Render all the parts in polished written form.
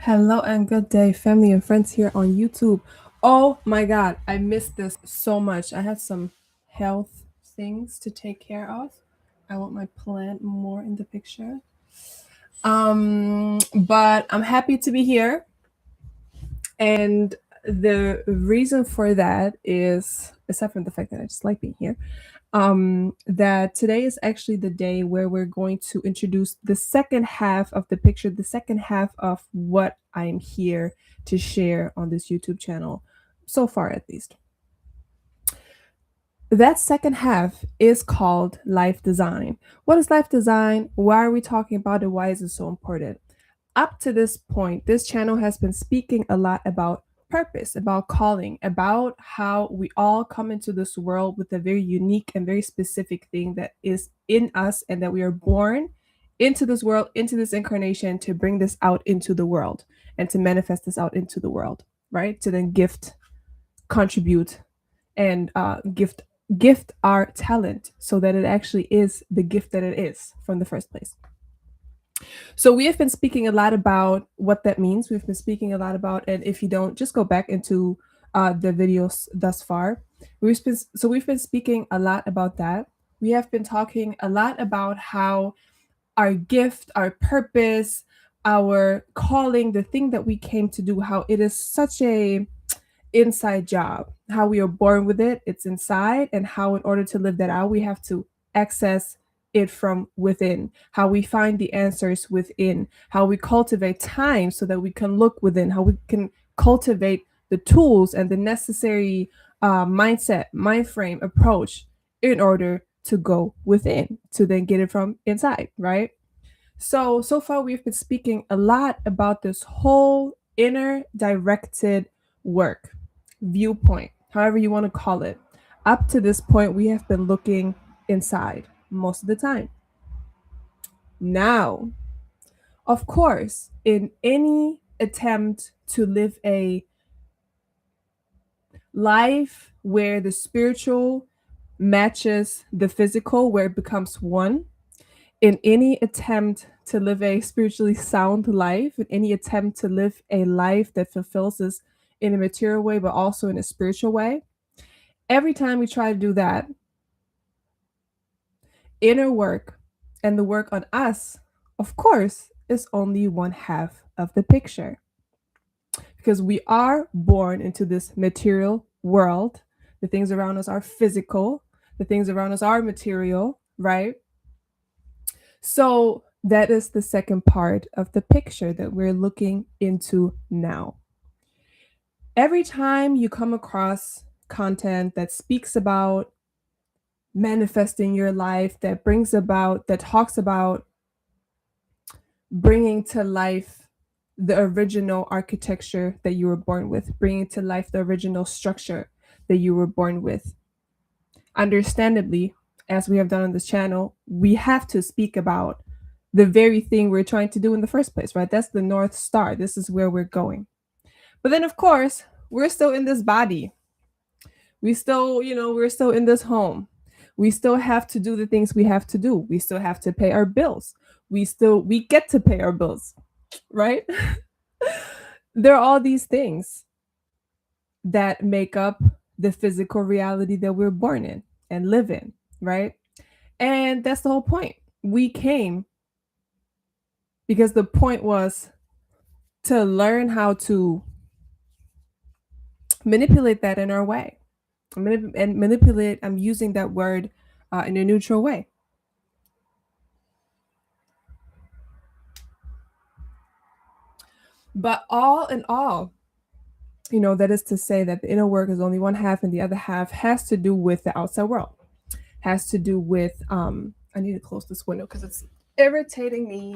Hello and good day, family and friends here on YouTube. Oh my god, I missed this so much. I had some health things to take care of. I want my plant more in the picture. But I'm happy to be here. And the reason for that is, aside from the fact that I just like being here, that today is actually the day where we're going to introduce the second half of the picture, the second half of what I'm here to share on this YouTube channel, so far at least. That second half is called life design. What is life design? Why are we talking about it? Why is it so important? Up to this point, this channel has been speaking a lot about purpose, about calling, about how we all come into this world with a very unique and very specific thing that is in us, and that we are born into this world, into this incarnation to bring this out into the world and to manifest this out into the world, right? To then gift, contribute, and gift our talent so that it actually is the gift that it is from the first place. So we have been speaking a lot about what that means. We've been speaking a lot about, and if you don't, just go back into the videos thus far. We've been speaking a lot about that. We have been talking a lot about how our gift, our purpose, our calling, the thing that we came to do, how it is such a inside job, how we are born with it, it's inside, and how in order to live that out, we have to access it from within, how we find the answers within, how we cultivate time so that we can look within, how we can cultivate the tools and the necessary mindset, mind frame, approach in order to go within, to then get it from inside, right? So far we've been speaking a lot about this whole inner directed work, viewpoint, however you want to call it. Up to this point, we have been looking inside most of the time. Now, of course, in any attempt to live a life where the spiritual matches the physical, where it becomes one, in any attempt to live a spiritually sound life, in any attempt to live a life that fulfills us in a material way, but also in a spiritual way, every time we try to do that, inner work and the work on us, of course, is only one half of the picture. Because we are born into this material world. The things around us are physical, the things around us are material, right? So that is the second part of the picture that we're looking into now. Every time you come across content that speaks about manifesting your life, that brings about, that talks about bringing to life the original architecture that you were born with, bringing to life the original structure that you were born with. Understandably, as we have done on this channel, we have to speak about the very thing we're trying to do in the first place, right? That's the North Star. This is where we're going. But then, of course, we're still in this body. We still, we're still in this home. We still have to do the things we have to do. We still have to pay our bills. We get to pay our bills, right? There are all these things that make up the physical reality that we're born in and live in, right? And that's the whole point. We came because the point was to learn how to manipulate that in our way. And manipulate, I'm using that word in a neutral way. But all in all, that is to say that the inner work is only one half, and the other half has to do with the outside world, has to do with, I need to close this window because it's irritating me.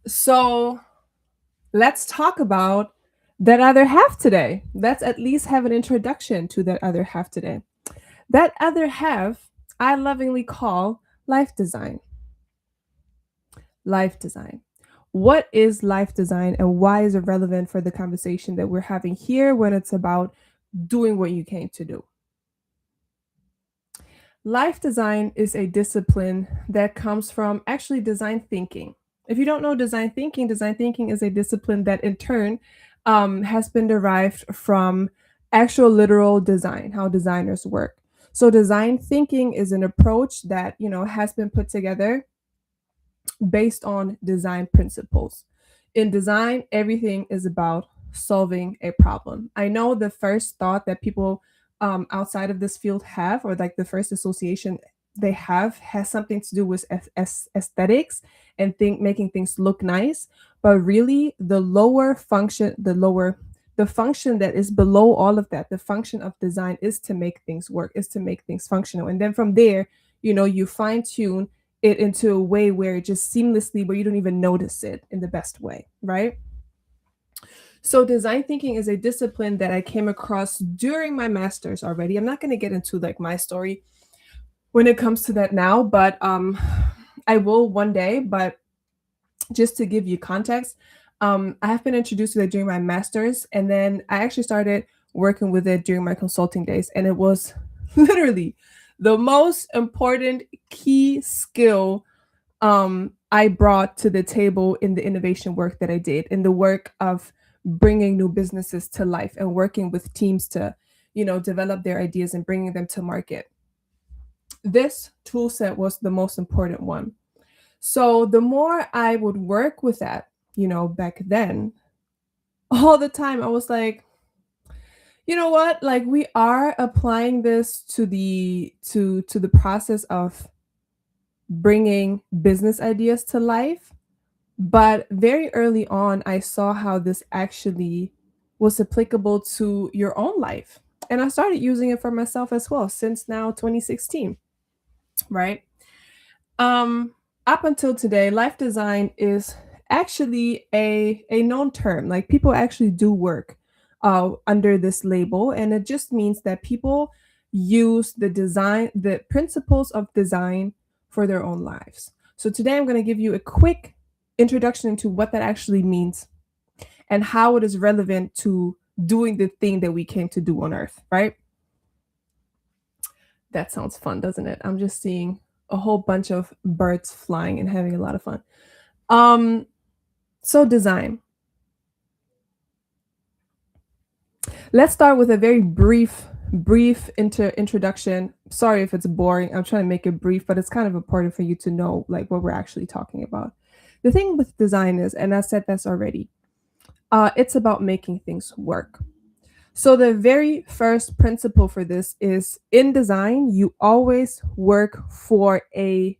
So let's talk about that other half today. Let's at least have an introduction to that other half today. That other half I lovingly call life design. Life design. What is life design, and why is it relevant for the conversation that we're having here when it's about doing what you came to do? Life design is a discipline that comes from actually design thinking. If you don't know design thinking is a discipline that in turn has been derived from actual literal design, how designers work. So design thinking is an approach that, has been put together based on design principles. In design, everything is about solving a problem. I know the first thought that people outside of this field have, or like the first association they have, has something to do with aesthetics and making things look nice. But really, the function that is below all of that, the function of design is to make things work, is to make things functional. And then from there, you fine tune it into a way where it just seamlessly, where you don't even notice it in the best way, right? So design thinking is a discipline that I came across during my master's already. I'm not going to get into like my story when it comes to that now, but I will one day. But just to give you context, I have been introduced to it during my master's, and then I actually started working with it during my consulting days, and it was literally the most important key skill I brought to the table in the innovation work that I did, in the work of bringing new businesses to life and working with teams to, develop their ideas and bringing them to market. This tool set was the most important one. So the more I would work with that, back then, all the time I was like, you know what? Like we are applying this to the process of bringing business ideas to life. But very early on, I saw how this actually was applicable to your own life. And I started using it for myself as well since now 2016, right? Um, Up until today, life design is actually a known term. Like people actually do work under this label, and it just means that people use the principles of design for their own lives. So today, I'm going to give you a quick introduction into what that actually means and how it is relevant to doing the thing that we came to do on Earth. Right? That sounds fun, doesn't it? I'm just seeing a whole bunch of birds flying and having a lot of fun. Um, so design. Let's start with a very brief introduction. Sorry if it's boring. I'm trying to make it brief, but it's kind of important for you to know like what we're actually talking about. The thing with design is, and I said this already, it's about making things work. So the very first principle for this is in design, you always work for a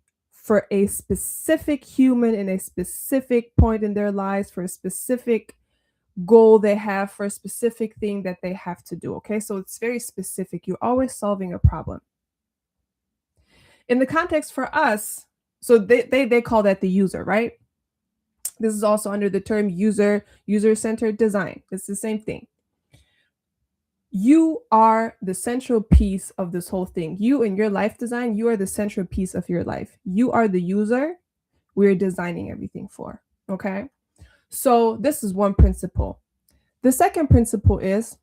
specific human in a specific point in their lives, for a specific goal they have, for a specific thing that they have to do. Okay. So it's very specific. You're always solving a problem. In the context for us, so they call that the user, right? This is also under the term user-centered design. It's the same thing. You are the central piece of this whole thing. You in your life design, you are the central piece of your life. You are the user we're designing everything for. Okay. So this is one principle. The second principle is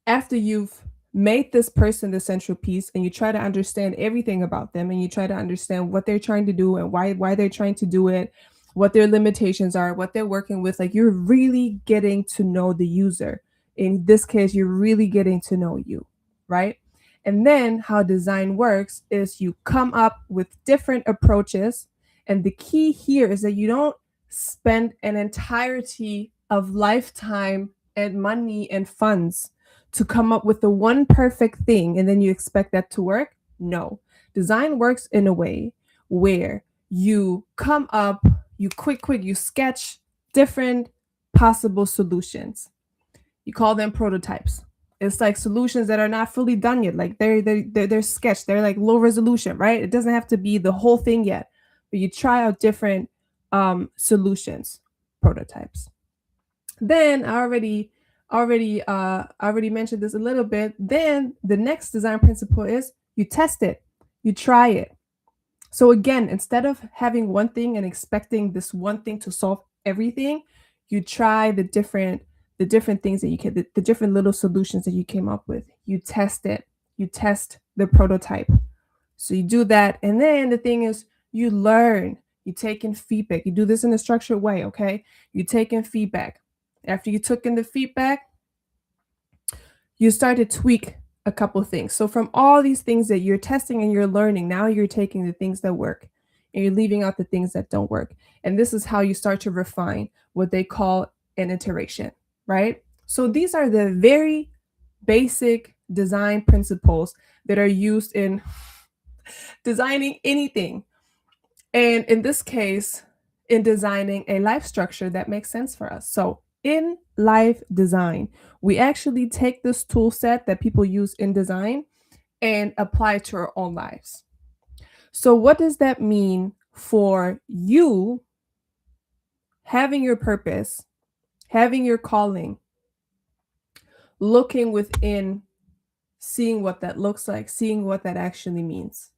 after you've made this person the central piece and you try to understand everything about them and you try to understand what they're trying to do and why they're trying to do it, what their limitations are, what they're working with, like you're really getting to know the user. In this case, you're really getting to know you, right? And then how design works is you come up with different approaches. And the key here is that you don't spend an entirety of lifetime and money and funds to come up with the one perfect thing and then you expect that to work. No. Design works in a way where you come up, you sketch different possible solutions. You call them prototypes. It's like solutions that are not fully done yet. Like they're sketched. They're like low resolution, right? It doesn't have to be the whole thing yet, but you try out different solutions, prototypes. Then I already mentioned this a little bit. Then the next design principle is you test it, you try it. So again, instead of having one thing and expecting this one thing to solve everything, you try the different things that you can the different little solutions that you came up with. You test it. You test the prototype. So you do that, and then the thing is you learn. You take in feedback. You do this in a structured way, okay? You take in feedback. After you took in the feedback, you start to tweak a couple things. So from all these things that you're testing and you're learning, now you're taking the things that work and you're leaving out the things that don't work. And this is how you start to refine what they call an iteration, right? So these are the very basic design principles that are used in designing anything. And in this case, in designing a life structure that makes sense for us. So in life design, we actually take this tool set that people use in design and apply it to our own lives. So, what does that mean for you having your purpose, having your calling, looking within, seeing what that looks like, seeing what that actually means,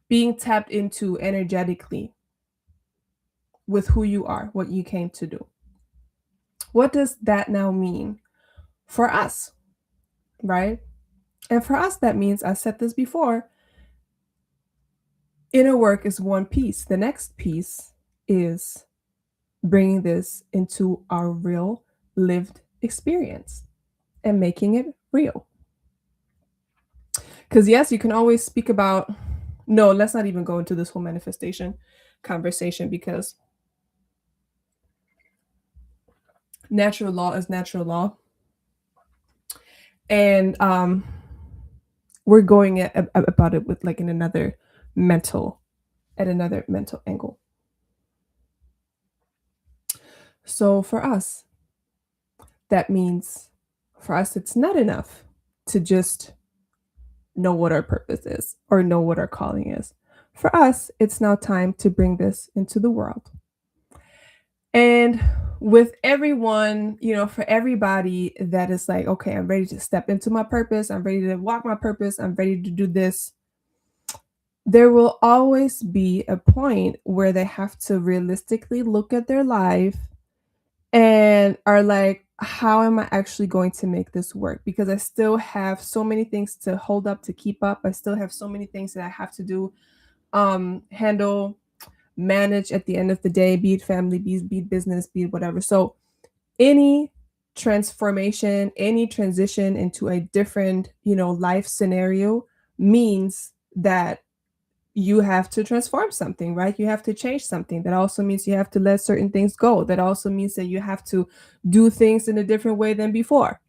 being tapped into energetically with who you are, what you came to do? What does that now mean for us, right? And for us, that means, I said this before, inner work is one piece. The next piece is bringing this into our real lived experience and making it real. Because, yes, you can always speak about, no, let's not even go into this whole manifestation conversation because natural law is natural law. And we're going about it with like in another mental, at another mental angle. So for us, that means for us, it's not enough to just know what our purpose is or know what our calling is. For us, it's now time to bring this into the world. And with everyone, for everybody that is like, okay, I'm ready to step into my purpose, I'm ready to walk my purpose, I'm ready to do this, there will always be a point where they have to realistically look at their life and are like, how am I actually going to make this work? Because I still have so many things to hold up, to keep up. I still have so many things that I have to do, handle, manage at the end of the day, be it family, be it business, be it whatever. So any transformation, any transition into a different, life scenario means that you have to transform something, right? You have to change something. That also means you have to let certain things go. That also means that you have to do things in a different way than before.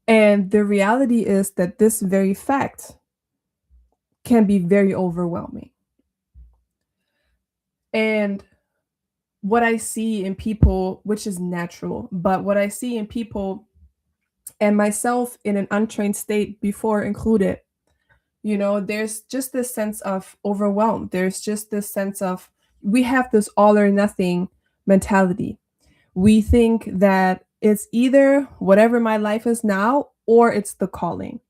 And the reality is that this very fact can be very overwhelming. And what I see in people, which is natural, but what I see in people and myself in an untrained state before included, there's just this sense of overwhelm. There's just this sense of, we have this all or nothing mentality. We think that it's either whatever my life is now or it's the calling.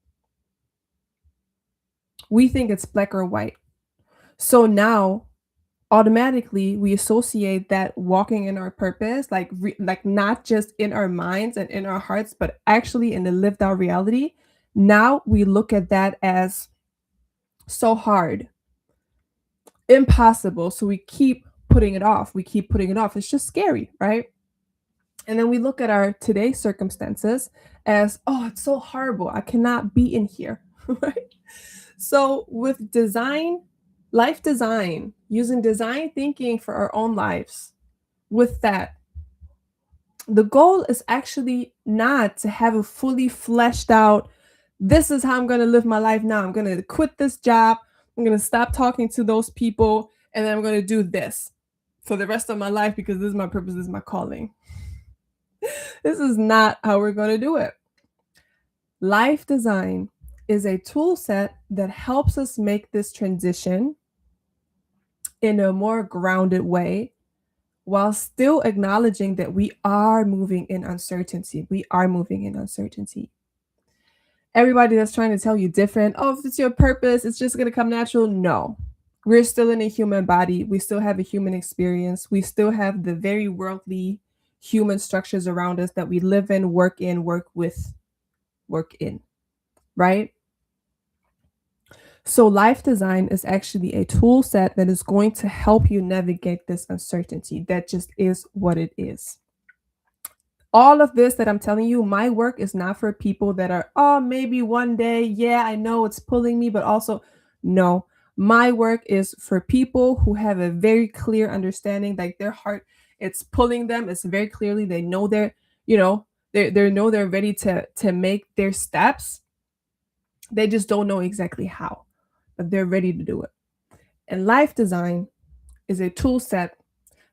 We think it's black or white. So now automatically we associate that walking in our purpose, like not just in our minds and in our hearts, but actually in the lived out reality. Now we look at that as so hard, impossible. So we keep putting it off. We keep putting it off. It's just scary, right? And then we look at our today's circumstances as, oh, it's so horrible. I cannot be in here, right? So with design, life design, using design thinking for our own lives, with that, the goal is actually not to have a fully fleshed out, this is how I'm going to live my life now. I'm going to quit this job. I'm going to stop talking to those people. And then I'm going to do this for the rest of my life because this is my purpose, this is my calling. This is not how we're going to do it. Life design is a tool set that helps us make this transition in a more grounded way while still acknowledging that we are moving in uncertainty. We are moving in uncertainty. Everybody that's trying to tell you different, oh, if it's your purpose, it's just going to come natural. No, we're still in a human body. We still have a human experience. We still have the very worldly human structures around us that we live in, work with, work in, right? So, life design is actually a tool set that is going to help you navigate this uncertainty that just is what it is. All of this that I'm telling you, my work is not for people that are, oh, maybe one day, yeah, I know it's pulling me, but also, no. My work is for people who have a very clear understanding, like their heart, it's pulling them. It's very clearly they know they're, they know they're ready to make their steps. They just don't know exactly how, but they're ready to do it. And life design is a tool set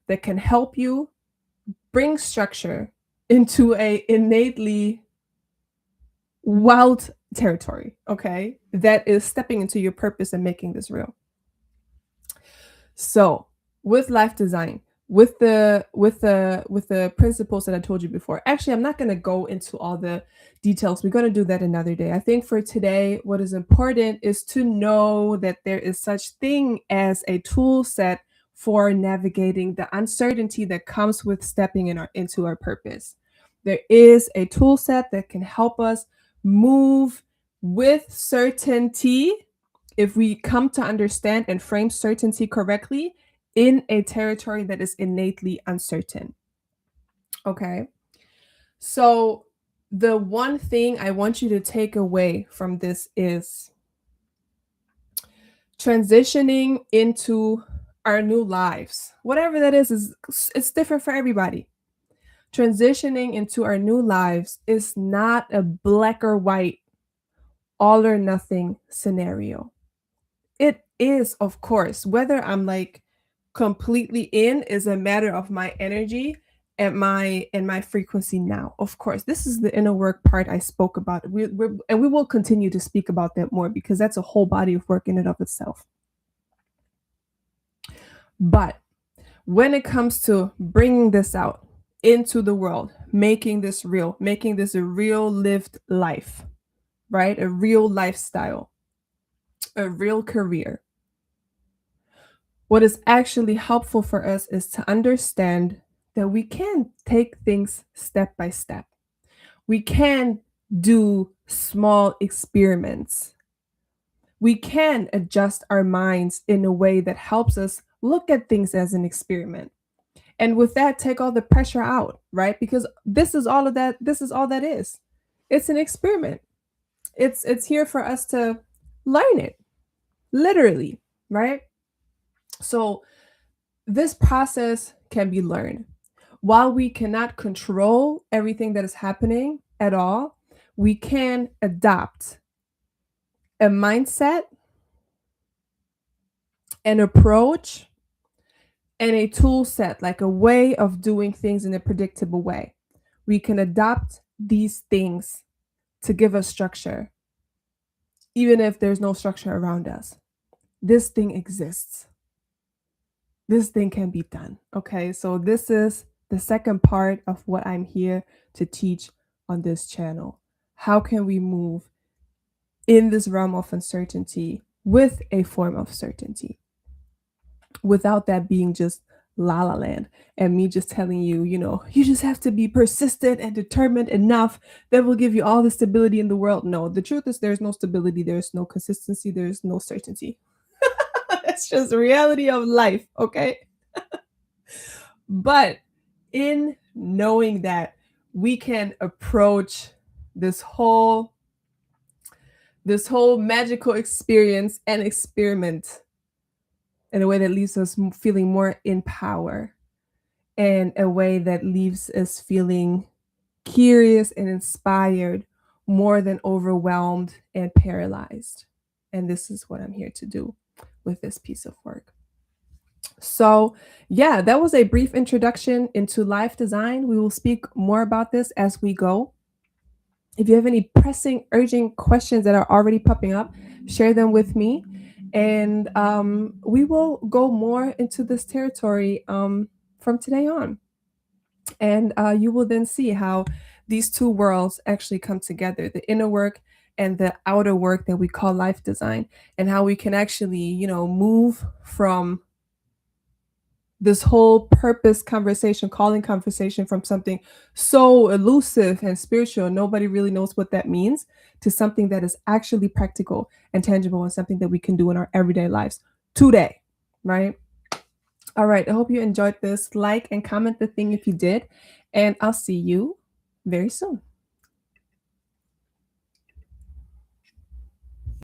that can help you bring structure into a innately wild territory, okay? That is stepping into your purpose and making this real. So, with life design, with the principles that I told you before. Actually, I'm not going to go into all the details. We're going to do that another day. I think for today what is important is to know that there is such thing as a tool set for navigating the uncertainty that comes with stepping into our purpose. There is a tool set that can help us move with certainty if we come to understand and frame certainty correctly in a territory that is innately uncertain. Okay. So, the one thing I want you to take away from this is transitioning into our new lives. Whatever that is it's different for everybody. Transitioning into our new lives is not a black or white, all or nothing scenario. It is, of course, whether I'm like completely in is a matter of my energy and my frequency now. Of course, this is the inner work part I spoke about. And we will continue to speak about that more because that's a whole body of work in and of itself. But when it comes to bringing this out into the world, making this real, making this a real lived life, right? A real lifestyle, a real career. What is actually helpful for us is to understand that we can take things step by step. We can do small experiments. We can adjust our minds in a way that helps us look at things as an experiment. And with that, take all the pressure out, right? Because this is all of that. This is all that is. It's an experiment. It's here for us to learn it, literally, right? So this process can be learned. While we cannot control everything that is happening at all, we can adopt a mindset, an approach, and a tool set, like a way of doing things in a predictable way. We can adopt these things to give us structure, even if there's no structure around us. This thing exists. This thing can be done. Okay, so this is the second part of what I'm here to teach on this channel. How can we move in this realm of uncertainty with a form of certainty without that being just la la land and me just telling you, you just have to be persistent and determined enough that will give you all the stability in the world. No, the truth is there's no stability, there's no consistency, there's no certainty. That's just reality of life, okay? But in knowing that, we can approach this whole magical experience and experiment in a way that leaves us feeling more in power, and a way that leaves us feeling curious and inspired more than overwhelmed and paralyzed. And this is what I'm here to do with this piece of work. So, yeah, that was a brief introduction into life design. We will speak more about this as we go. If you have any pressing, urgent questions that are already popping up, share them with me. And we will go more into this territory from today on. And you will then see how these two worlds actually come together, the inner work and the outer work that we call life design, and how we can actually, move from this whole purpose conversation, calling conversation from something so elusive and spiritual, nobody really knows what that means, to something that is actually practical and tangible and something that we can do in our everyday lives today, right? All right. I hope you enjoyed this. Like and comment the thing if you did. And I'll see you very soon.